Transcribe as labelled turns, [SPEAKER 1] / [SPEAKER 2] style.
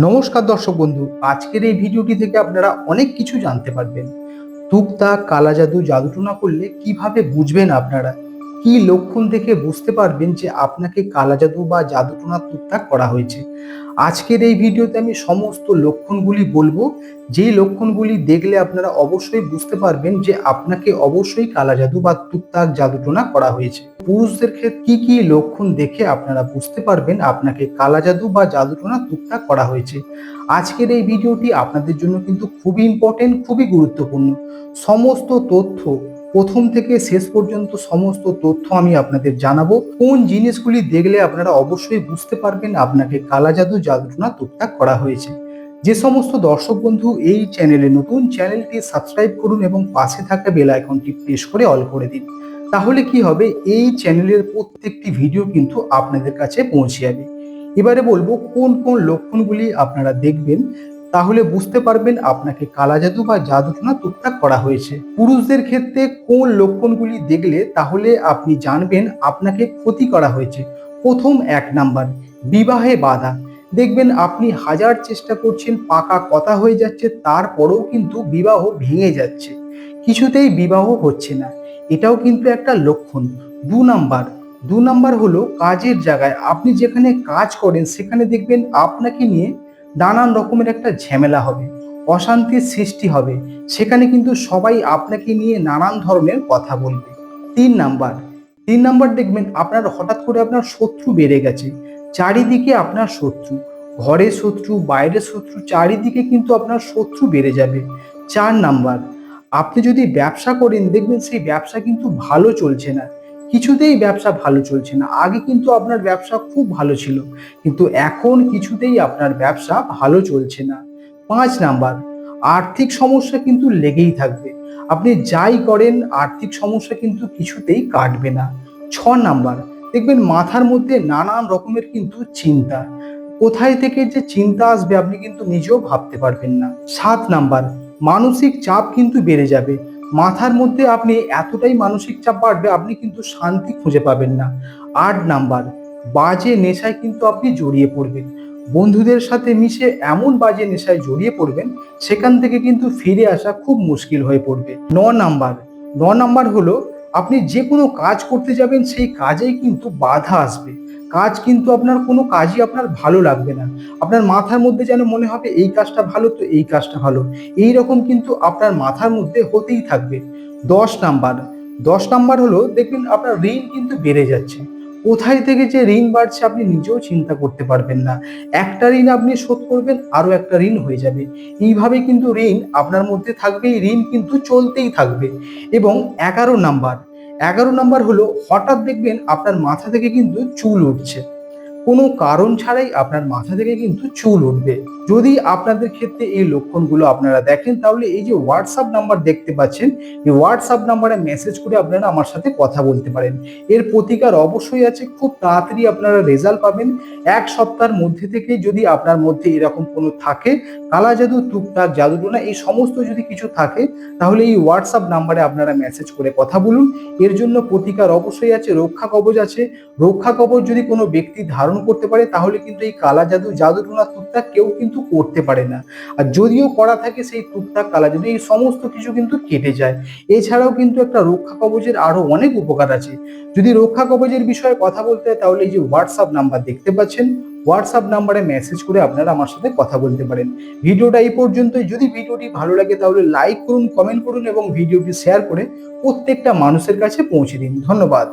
[SPEAKER 1] নমস্কার দর্শক বন্ধু, আজকের এই ভিডিওটি থেকে আপনারা অনেক কিছু জানতে পারবেন। টুকটাক কালা জাদু জাদুটোনা করলে কিভাবে বুঝবেন আপনারা, কি লক্ষণ দেখে বুঝতে পারবেন যে আপনাকে কালা জাদু বা জাদুটোনা টুকটাক করা হয়েছে। আজকের এই ভিডিওতে আমি সমস্ত লক্ষণগুলি বলবো, যেই লক্ষণগুলি দেখলে আপনারা অবশ্যই বুঝতে পারবেন যে আপনাকে অবশ্যই কালা জাদু বা টুকটাক জাদুটোনা করা হয়েছে। পুরুষদের ক্ষেত্রে কি কি লক্ষণ দেখে আপনারা বুঝতে পারবেন আপনাকে কালা জাদু বা জাদুটোনা টুকটাক করা হয়েছে। আজকের এই ভিডিওটি আপনাদের জন্য কিন্তু খুবই ইম্পর্টেন্ট, খুবই গুরুত্বপূর্ণ। সমস্ত তথ্য প্রথম থেকে শেষ পর্যন্ত সমস্ত তথ্য আমি আপনাদের জানাবো, কোন জিনিসগুলি দেখলে আপনারা অবশ্যই বুঝতে পারবেন আপনাকে কালা জাদু জাদুটোনা টুকটাক করা হয়েছে। যে সমস্ত দর্শক বন্ধু এই চ্যানেলে নতুন, চ্যানেলটি সাবস্ক্রাইব করুন এবং পাশে থাকা বেল আইকনটি প্রেস করে অল করে দিন। তাহলে কি হবে, এই চ্যানেলের প্রত্যেকটি ভিডিও কিন্তু আপনাদের কাছে পৌঁছে যাবে। এবারে বলবো কোন কোন লক্ষণগুলি আপনারা দেখবেন, তাহলে বুঝতে পারবেন আপনাকে কালা জাদু বা জাদুটোনা টুকটাক করা হয়েছে। পুরুষদের ক্ষেত্রে কোন লক্ষণগুলি দেখলে তাহলে আপনি জানবেন আপনাকে ক্ষতি করা হয়েছে। প্রথম 1 নাম্বার, বিবাহে বাধা। দেখবেন আপনি হাজার চেষ্টা করছেন, পাকা কথা হয়ে যাচ্ছে, তারপরেও কিন্তু বিবাহ ভেঙে যাচ্ছে, কিছুতেই বিবাহ হচ্ছে না, এটাও কিন্তু একটা লক্ষণ। 2 নাম্বার হলো কাজের জায়গায়, আপনি যেখানে কাজ করেন সেখানে দেখবেন আপনাকে নিয়ে নানান রকমের একটা ঝামেলা হবে, অশান্তির সৃষ্টি হবে, সেখানে কিন্তু সবাই আপনাকে নিয়ে নানান ধরনের কথা বলবে। 3 নাম্বার দেখবেন আপনার হঠাৎ করে আপনার শত্রু বেড়ে গেছে, চারিদিকে আপনার শত্রু, ঘরে শত্রু, বাইরে শত্রু, চারিদিকে কিন্তু আপনার শত্রু বেড়ে যাবে। 4 নাম্বার, আপনি যদি ব্যবসা করেন দেখবেন সেই ব্যবসা কিন্তু ভালো চলছে না, কিছুতেই ব্যবসা ভালো চলছে না। আগে কিন্তু আপনার ব্যবসা খুব ভালো ছিল, কিন্তু এখন কিছুতেই আপনার ব্যবসা ভালো চলছে না। 5 নাম্বার, আর্থিক সমস্যা কিন্তু লেগেই থাকবে, আপনি যাই করেন আর্থিক সমস্যা কিন্তু কিছুতেই কাটবে না। 6 নাম্বার, দেখবেন মাথার মধ্যে নানান রকমের কিন্তু চিন্তা, কোথায় থেকে যে চিন্তা আসবে আপনি কিন্তু নিজেও ভাবতে পারবেন না। 7 নাম্বার, মানসিক চাপ কিন্তু বেড়ে যাবে, মাথার মধ্যে আপনি এতটাই মানসিক চাপ বাড়বে আপনি কিন্তু শান্তি খুঁজে পাবেন না। 8 নাম্বার, বাজে নেশায় কিন্তু আপনি জড়িয়ে পড়বেন, বন্ধুদের সাথে মিশে এমন বাজে নেশায় জড়িয়ে পড়বেন সেখান থেকে কিন্তু ফিরে আসা খুব মুশকিল হয়ে পড়বে। 9 নাম্বার, 9 নাম্বার হলো আপনি যে কোনো কাজ করতে যাবেন সেই কাজেই কিন্তু বাধা আসবে, কাজ কিন্তু আপনার কোনো কাজই আপনার ভালো লাগবে না, আপনার মাথার মধ্যে যেন মনে হবে এই কাজটা ভালো তো এই কাজটা ভালো, এই রকম কিন্তু আপনার মাথার মধ্যে হতেই থাকবে। 10 নাম্বার, 10 নাম্বার হলো দেখবেন আপনার ঋণ কিন্তু বেড়ে যাচ্ছে, কোথায় থেকে যে ঋণ বাড়ছে আপনি নিজেও চিন্তা করতে পারবেন না, একটা ঋণ আপনি শোধ করবেন আরো একটা ঋণ হয়ে যাবে, এইভাবে কিন্তু ঋণ আপনার মধ্যে থাকবে, এই ঋণ কিন্তু চলতেই থাকবে। এবং 11 নাম্বার, 11 নাম্বার হলো হঠাৎ দেখবেন আপনার মাথা থেকে কিন্তু চুল উঠছে, কোনো কারণ ছাড়াই আপনার মাথা থেকে কিন্তু চুল উঠবে। যদি আপনাদের ক্ষেত্রে এই লক্ষণগুলো আপনারা দেখেন তাহলে এই যে হোয়াটসঅ্যাপ নাম্বার দেখতে পাচ্ছেন, এই হোয়াটসঅ্যাপ নাম্বারে মেসেজ করে আপনারা আমার সাথে কথা বলতে পারেন। এর প্রতিকার অবশ্যই আছে, খুব তাড়াতাড়ি আপনারা রেজাল্ট পাবেন। 1 সপ্তাহের মধ্যে থেকে যদি আপনার মধ্যে এরকম কোনো থাকে, কালা জাদু, টুকটাক, জাদুটোনা এই সমস্ত যদি কিছু থাকে, তাহলে এই হোয়াটসঅ্যাপ নাম্বারে আপনারা মেসেজ করে কথা বলুন। এর জন্য প্রতিকার অবশ্যই আছে, রক্ষা কবচ আছে। রক্ষা কবচ যদি কোনো ব্যক্তি ধারণ করতে পারে তাহলে কিন্তু এই কালা জাদু, জাদুটোনা, টুকটাক কেউ কিন্তু করতে পারে না। আর যদিও করা থাকে সেই টুকটাক, কালা জাদু এই সমস্ত কিছু কিন্তু কেটে যায়। এছাড়াও কিন্তু একটা রক্ষা কবচের আরো অনেক উপকার আছে। যদি রক্ষা কবচের বিষয়ে কথা বলতে হয় তাহলে এই যে হোয়াটসঅ্যাপ নাম্বার দেখতে পাচ্ছেন, হোয়াটসঅ্যাপ নাম্বারে মেসেজ করে আপনারা আমার সাথে কথা বলতে পারেন। ভিডিওটা এই পর্যন্তই। যদি ভিডিওটি ভালো লাগে তাহলে লাইক করুন, কমেন্ট করুন এবং ভিডিওটি শেয়ার করে প্রত্যেকটা মানুষের কাছে পৌঁছে দিন। ধন্যবাদ।